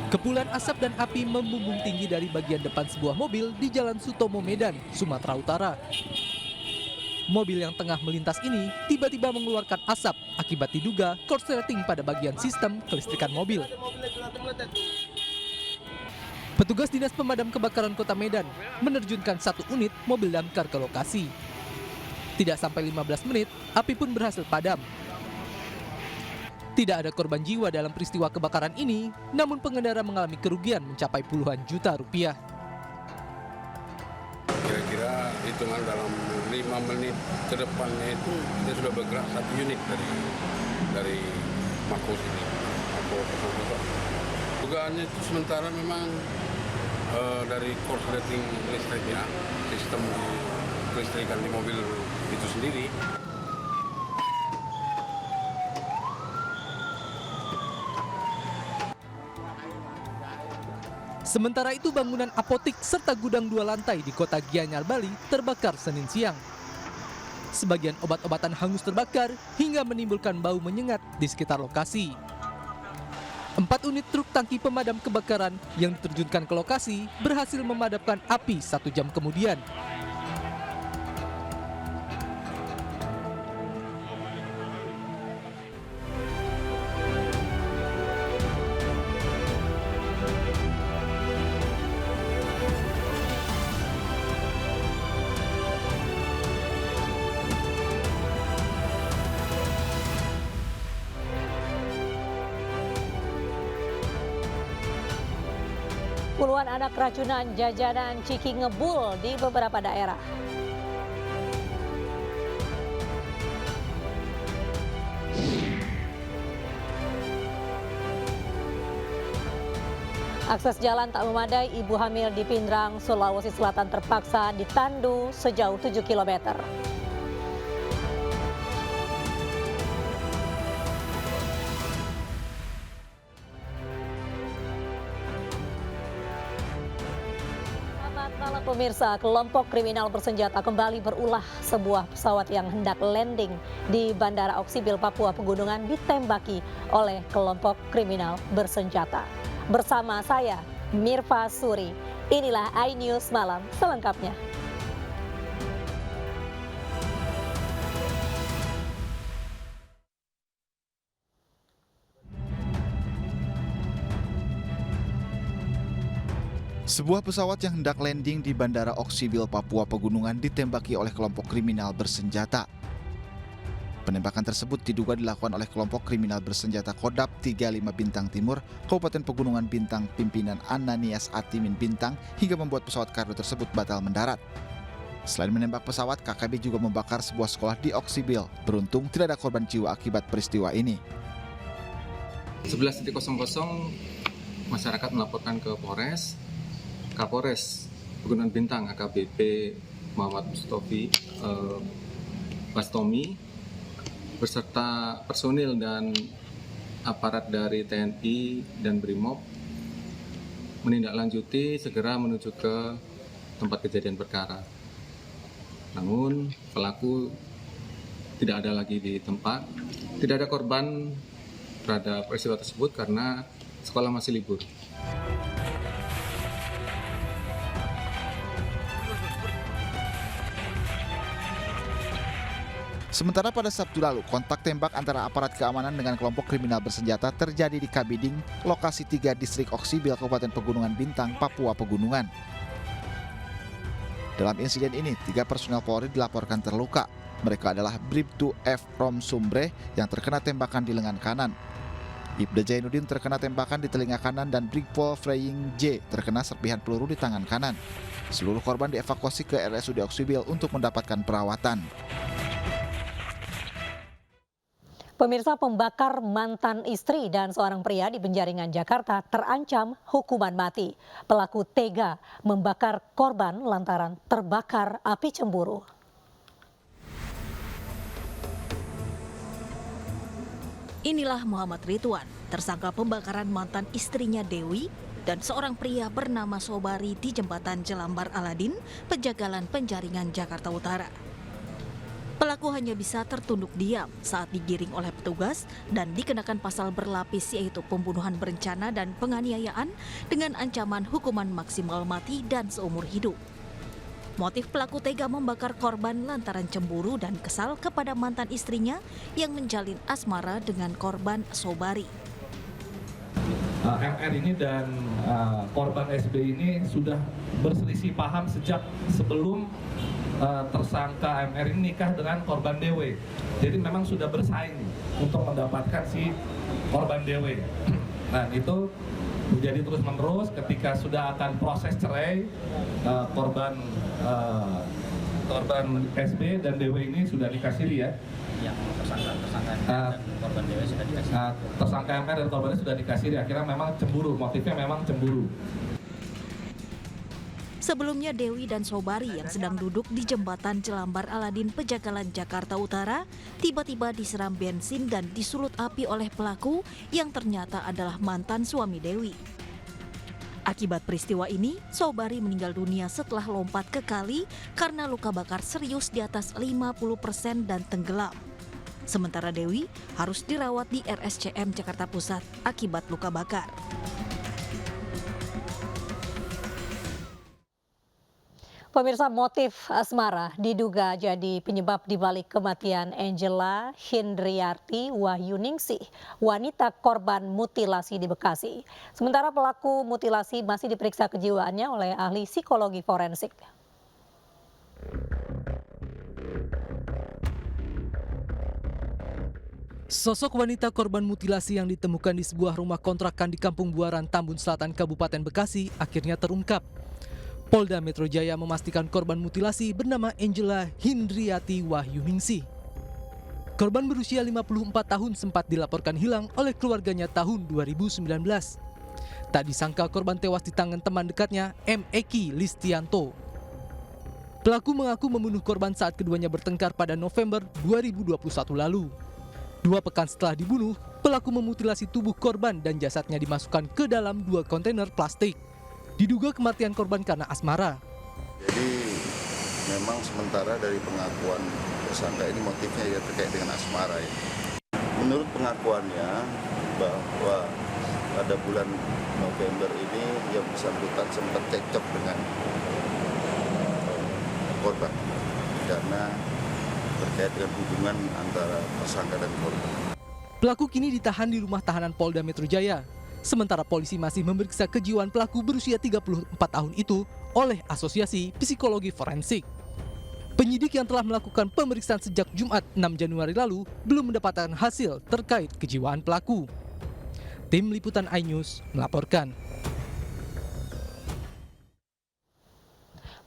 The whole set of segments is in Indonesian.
Kepulan asap dan api membumbung tinggi dari bagian depan sebuah mobil di Jalan Sutomo Medan, Sumatera Utara. Mobil yang tengah melintas ini tiba-tiba mengeluarkan asap akibat diduga korsleting pada bagian sistem kelistrikan mobil. Petugas Dinas Pemadam Kebakaran Kota Medan menerjunkan 1 unit mobil damkar ke lokasi. Tidak sampai 15 menit, api pun berhasil padam. Tidak ada korban jiwa dalam peristiwa kebakaran ini, namun pengendara mengalami kerugian mencapai puluhan juta rupiah. Kira-kira hitungan dalam 5 menit ke depannya itu kita sudah bergerak 1 unit dari Mako sini. Mako. Dugaannya itu sementara memang dari korsleting listriknya, sistem kelistrikan di mobil itu sendiri. Sementara itu bangunan apotik serta gudang 2 lantai di kota Gianyar, Bali terbakar Senin siang. Sebagian obat-obatan hangus terbakar hingga menimbulkan bau menyengat di sekitar lokasi. 4 unit truk tangki pemadam kebakaran yang diterjunkan ke lokasi berhasil memadamkan api 1 jam kemudian. Puluhan anak keracunan jajanan ciki ngebul di beberapa daerah. Akses jalan tak memadai, ibu hamil di Pindrang, Sulawesi Selatan terpaksa ditandu sejauh 7 km. Malam pemirsa, kelompok kriminal bersenjata kembali berulah sebuah pesawat yang hendak landing di Bandara Oksibil, Papua Pegunungan ditembaki oleh kelompok kriminal bersenjata. Bersama saya, Mirva Suri. Inilah iNews Malam selengkapnya. Sebuah pesawat yang hendak landing di Bandara Oksibil, Papua Pegunungan ditembaki oleh kelompok kriminal bersenjata. Penembakan tersebut diduga dilakukan oleh kelompok kriminal bersenjata Kodap 35 Bintang Timur, Kabupaten Pegunungan Bintang, pimpinan Ananias Atimin Bintang, hingga membuat pesawat kargo tersebut batal mendarat. Selain menembak pesawat, KKB juga membakar sebuah sekolah di Oksibil. Beruntung tidak ada korban jiwa akibat peristiwa ini. 11.00 masyarakat melaporkan ke Kapolres Pegunungan Bintang AKBP Muhammad Mustofi Bastomi beserta personil dan aparat dari TNI dan Brimob menindaklanjuti segera menuju ke tempat kejadian perkara. Namun pelaku tidak ada lagi di tempat, tidak ada korban terhadap peristiwa tersebut karena sekolah masih libur. Sementara pada Sabtu lalu, kontak tembak antara aparat keamanan dengan kelompok kriminal bersenjata terjadi di Kabiding, lokasi 3 distrik Oksibil, Kabupaten Pegunungan Bintang, Papua Pegunungan. Dalam insiden ini, 3 personel Polri dilaporkan terluka. Mereka adalah Bribtu F. Rom Sumbre yang terkena tembakan di lengan kanan. Ibda Jainuddin terkena tembakan di telinga kanan dan Brigpol Freying J terkena serpihan peluru di tangan kanan. Seluruh korban dievakuasi ke RSUD Oksibil untuk mendapatkan perawatan. Pemirsa, pembakar mantan istri dan seorang pria di Penjaringan, Jakarta terancam hukuman mati. Pelaku tega membakar korban lantaran terbakar api cemburu. Inilah Muhammad Ridwan, tersangka pembakaran mantan istrinya Dewi dan seorang pria bernama Sobari di Jembatan Jelambar Aladin, Pejagalan Penjaringan, Jakarta Utara. Pelaku hanya bisa tertunduk diam saat digiring oleh petugas dan dikenakan pasal berlapis yaitu pembunuhan berencana dan penganiayaan dengan ancaman hukuman maksimal mati dan seumur hidup. Motif pelaku tega membakar korban lantaran cemburu dan kesal kepada mantan istrinya yang menjalin asmara dengan korban Sobari. MR ini dan korban SB ini sudah berselisih paham sejak sebelum tersangka MR ini nikah dengan korban DW. Jadi memang sudah bersaing untuk mendapatkan si korban DW. Nah itu menjadi terus-menerus ketika sudah akan proses cerai, korban SB dan DW ini sudah dikasih ya. Yang tersangka dan korban DW sudah dikasih. Tersangka MR dan korbannya sudah dikasih, akhirnya memang cemburu, motifnya memang cemburu. Sebelumnya Dewi dan Sobari yang sedang duduk di jembatan Jelambar Aladin Pejagalan Jakarta Utara tiba-tiba disiram bensin dan disulut api oleh pelaku yang ternyata adalah mantan suami Dewi. Akibat peristiwa ini, Sobari meninggal dunia setelah lompat ke kali karena luka bakar serius di atas 50% dan tenggelam. Sementara Dewi harus dirawat di RSCM Jakarta Pusat akibat luka bakar. Pemirsa, motif asmara diduga jadi penyebab dibalik kematian Angela Hindriarti Wahyuningsih, wanita korban mutilasi di Bekasi. Sementara pelaku mutilasi masih diperiksa kejiwaannya oleh ahli psikologi forensik. Sosok wanita korban mutilasi yang ditemukan di sebuah rumah kontrakan di Kampung Buaran, Tambun Selatan, Kabupaten Bekasi akhirnya terungkap. Polda Metro Jaya memastikan korban mutilasi bernama Angela Hindriarti Wahyuningsih. Korban berusia 54 tahun sempat dilaporkan hilang oleh keluarganya tahun 2019. Tak disangka korban tewas di tangan teman dekatnya, M. Eki Listianto. Pelaku mengaku membunuh korban saat keduanya bertengkar pada November 2021 lalu. 2 pekan setelah dibunuh, pelaku memutilasi tubuh korban dan jasadnya dimasukkan ke dalam 2 kontainer plastik. Diduga kematian korban karena asmara. Jadi memang sementara dari pengakuan tersangka ini motifnya ya terkait dengan asmara ya. Menurut pengakuannya bahwa pada bulan November ini yang bersangkutan sempat cekcok dengan korban karena terkait dengan hubungan antara tersangka dan korban. Pelaku kini ditahan di rumah tahanan Polda Metro Jaya. Sementara polisi masih memeriksa kejiwaan pelaku berusia 34 tahun itu oleh Asosiasi Psikologi Forensik. Penyidik yang telah melakukan pemeriksaan sejak Jumat 6 Januari lalu belum mendapatkan hasil terkait kejiwaan pelaku. Tim Liputan iNews melaporkan.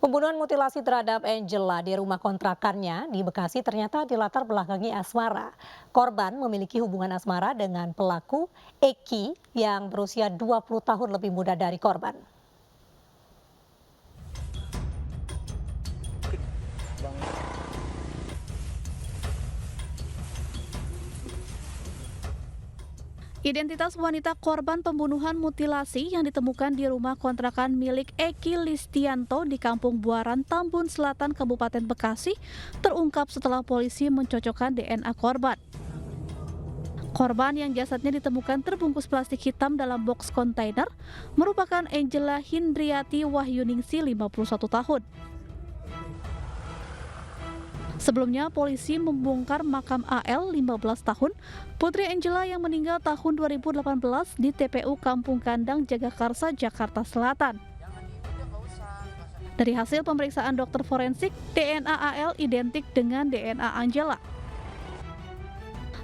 Pembunuhan mutilasi terhadap Angela di rumah kontrakannya di Bekasi ternyata dilatar belakangi asmara. Korban memiliki hubungan asmara dengan pelaku Eki yang berusia 20 tahun lebih muda dari korban. Identitas wanita korban pembunuhan mutilasi yang ditemukan di rumah kontrakan milik Eki Listianto di Kampung Buaran, Tambun Selatan, Kabupaten Bekasi terungkap setelah polisi mencocokkan DNA korban. Korban yang jasadnya ditemukan terbungkus plastik hitam dalam box kontainer merupakan Angela Hindriarti Wahyuningsih, 51 tahun. Sebelumnya, polisi membongkar makam AL 15 tahun, putri Angela yang meninggal tahun 2018 di TPU Kampung Kandang, Jagakarsa, Jakarta Selatan. Dari hasil pemeriksaan dokter forensik, DNA AL identik dengan DNA Angela.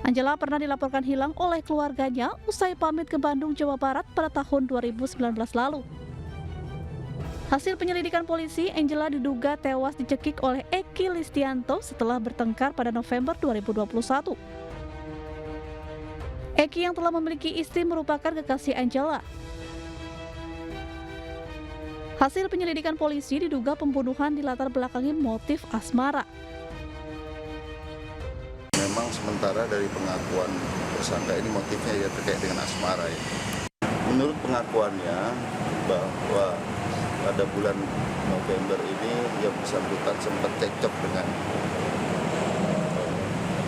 Angela pernah dilaporkan hilang oleh keluarganya usai pamit ke Bandung, Jawa Barat pada tahun 2019 lalu. Hasil penyelidikan polisi, Angela diduga tewas dicekik oleh Eki Listianto setelah bertengkar pada November 2021. Eki yang telah memiliki istri merupakan kekasih Angela. Hasil penyelidikan polisi diduga pembunuhan dilatar belakangi motif asmara. Memang sementara dari pengakuan tersangka ini motifnya ya terkait dengan asmara ya. Menurut pengakuannya bahwa pada bulan November ini yang bersangkutan sempat cekcok dengan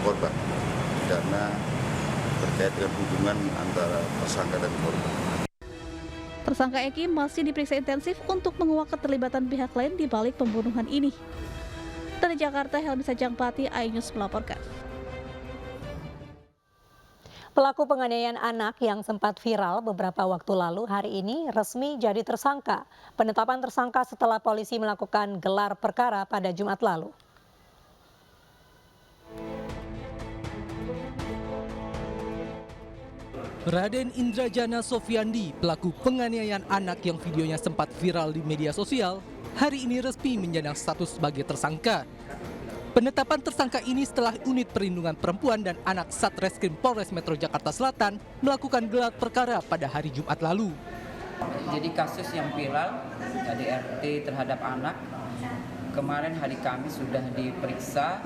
korban karena terkait dengan hubungan antara tersangka dan korban. Tersangka Eki masih diperiksa intensif untuk menguak keterlibatan pihak lain di balik pembunuhan ini. Dari Jakarta, Helmi Sajangpati, iNews melaporkan. Pelaku penganiayaan anak yang sempat viral beberapa waktu lalu hari ini resmi jadi tersangka. Penetapan tersangka setelah polisi melakukan gelar perkara pada Jumat lalu. Raden Indrajana Sofiandi, pelaku penganiayaan anak yang videonya sempat viral di media sosial, hari ini resmi menyandang status sebagai tersangka. Penetapan tersangka ini setelah Unit Perlindungan Perempuan dan Anak Satreskrim Polres Metro Jakarta Selatan melakukan gelar perkara pada hari Jumat lalu. Jadi kasus yang viral KDRT terhadap anak, kemarin hari Kamis sudah diperiksa,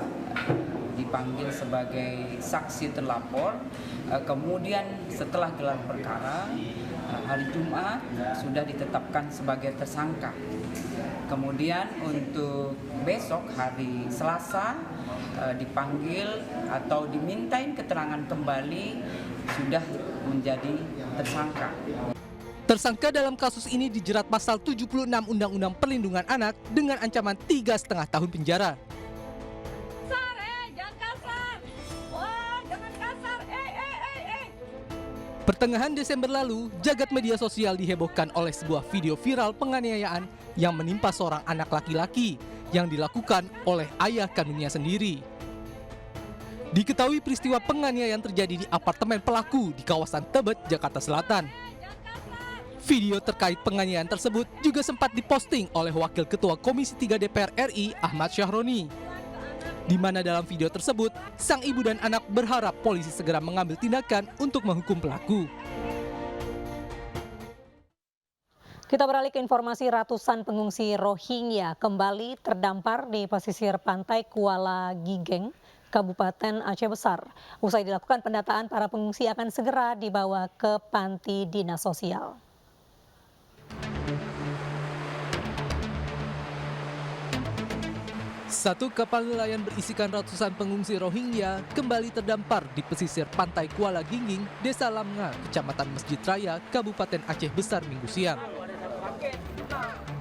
dipanggil sebagai saksi terlapor. Kemudian setelah gelar perkara, hari Jumat sudah ditetapkan sebagai tersangka. Kemudian untuk besok hari Selasa dipanggil atau dimintain keterangan kembali sudah menjadi tersangka. Tersangka dalam kasus ini dijerat pasal 76 Undang-Undang Perlindungan Anak dengan ancaman 3,5 tahun penjara. Pertengahan Desember lalu, jagat media sosial dihebohkan oleh sebuah video viral penganiayaan yang menimpa seorang anak laki-laki yang dilakukan oleh ayah kandungnya sendiri. Diketahui peristiwa penganiayaan terjadi di apartemen pelaku di kawasan Tebet, Jakarta Selatan. Video terkait penganiayaan tersebut juga sempat diposting oleh Wakil Ketua Komisi 3 DPR RI Ahmad Syahroni, di mana dalam video tersebut, sang ibu dan anak berharap polisi segera mengambil tindakan untuk menghukum pelaku. Kita beralih ke informasi. Ratusan pengungsi Rohingya kembali terdampar di pesisir pantai Kuala Gigeng, Kabupaten Aceh Besar. Usai dilakukan pendataan, para pengungsi akan segera dibawa ke panti dinas sosial. Satu kapal nelayan berisikan ratusan pengungsi Rohingya kembali terdampar di pesisir pantai Kuala Ginging, Desa Lamnga, Kecamatan Masjid Raya, Kabupaten Aceh Besar Minggu siang.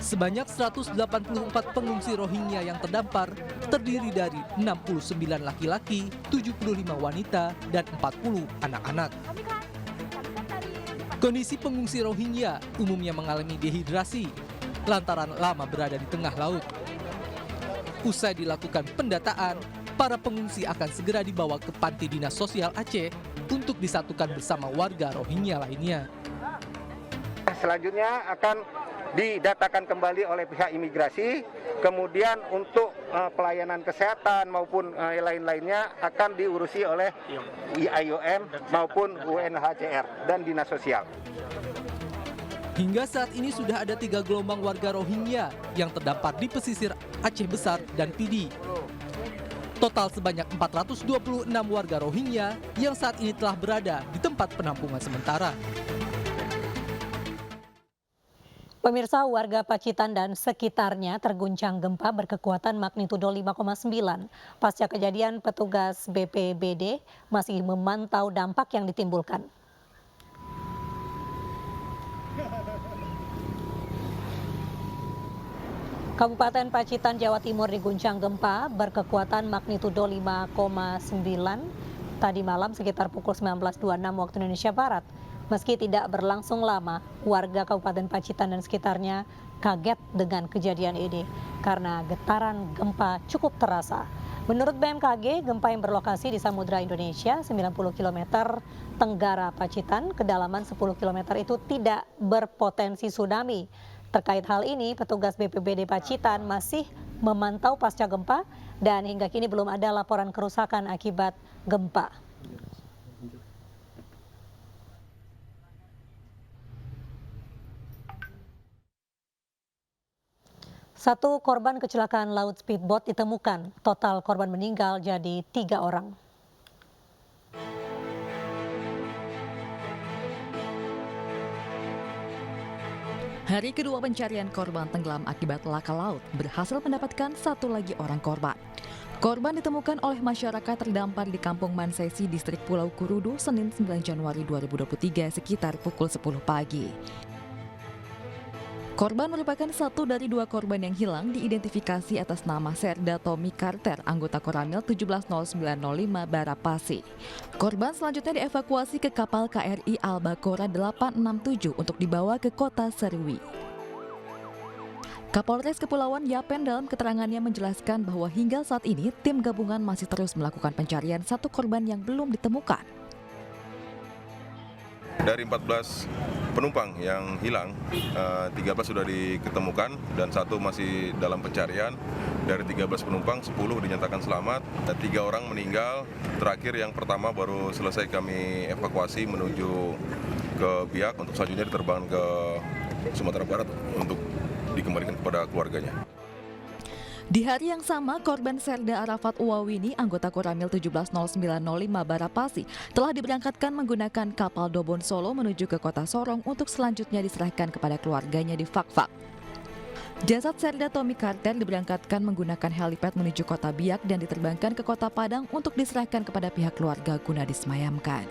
Sebanyak 184 pengungsi Rohingya yang terdampar terdiri dari 69 laki-laki, 75 wanita, dan 40 anak-anak. Kondisi pengungsi Rohingya umumnya mengalami dehidrasi lantaran lama berada di tengah laut. Usai dilakukan pendataan, para pengungsi akan segera dibawa ke Panti Dinas Sosial Aceh untuk disatukan bersama warga Rohingya lainnya. Selanjutnya akan didatakan kembali oleh pihak imigrasi, kemudian untuk pelayanan kesehatan maupun lain-lainnya akan diurusi oleh IOM maupun UNHCR dan Dinas Sosial. Hingga saat ini sudah ada 3 gelombang warga Rohingya yang terdampar di pesisir Aceh Besar dan Pidi. Total sebanyak 426 warga Rohingya yang saat ini telah berada di tempat penampungan sementara. Pemirsa, warga Pacitan dan sekitarnya terguncang gempa berkekuatan magnitudo 5,9. Pasca kejadian, petugas BPBD masih memantau dampak yang ditimbulkan. Kabupaten Pacitan, Jawa Timur diguncang gempa berkekuatan magnitudo 5,9 tadi malam sekitar pukul 19.26 waktu Indonesia Barat. Meski tidak berlangsung lama, warga Kabupaten Pacitan dan sekitarnya kaget dengan kejadian ini karena getaran gempa cukup terasa. Menurut BMKG, gempa yang berlokasi di Samudra Indonesia 90 km tenggara Pacitan, kedalaman 10 km itu tidak berpotensi tsunami. Terkait hal ini, petugas BPBD Pacitan masih memantau pasca gempa dan hingga kini belum ada laporan kerusakan akibat gempa. Satu korban kecelakaan laut speedboat ditemukan. Total korban meninggal jadi 3 orang. Hari kedua pencarian korban tenggelam akibat laka laut berhasil mendapatkan 1 lagi orang korban. Korban ditemukan oleh masyarakat terdampar di Kampung Mansesi, Distrik Pulau Kurudu, Senin 9 Januari 2023 sekitar pukul 10 pagi. Korban merupakan satu dari dua korban yang hilang diidentifikasi atas nama Serda Tommy Carter, anggota Koramil 170905 Barapasi. Korban selanjutnya dievakuasi ke kapal KRI Albacora 867 untuk dibawa ke kota Serui. Kapolres Kepulauan Yapen dalam keterangannya menjelaskan bahwa hingga saat ini tim gabungan masih terus melakukan pencarian satu korban yang belum ditemukan. Dari 14 penumpang yang hilang, 13 sudah diketemukan dan satu masih dalam pencarian. Dari 13 penumpang, 10 dinyatakan selamat, 3 orang meninggal. Terakhir yang pertama baru selesai kami evakuasi menuju ke Biak untuk selanjutnya diterbangkan ke Sumatera Barat untuk dikembalikan kepada keluarganya. Di hari yang sama, korban Serda Arafat Uwawini, anggota Koramil 170905 Barapasi, telah diberangkatkan menggunakan kapal Dobon Solo menuju ke kota Sorong untuk selanjutnya diserahkan kepada keluarganya di Fakfak. Jasad Serda Tommy Carter diberangkatkan menggunakan helipad menuju kota Biak dan diterbangkan ke kota Padang untuk diserahkan kepada pihak keluarga guna disemayamkan.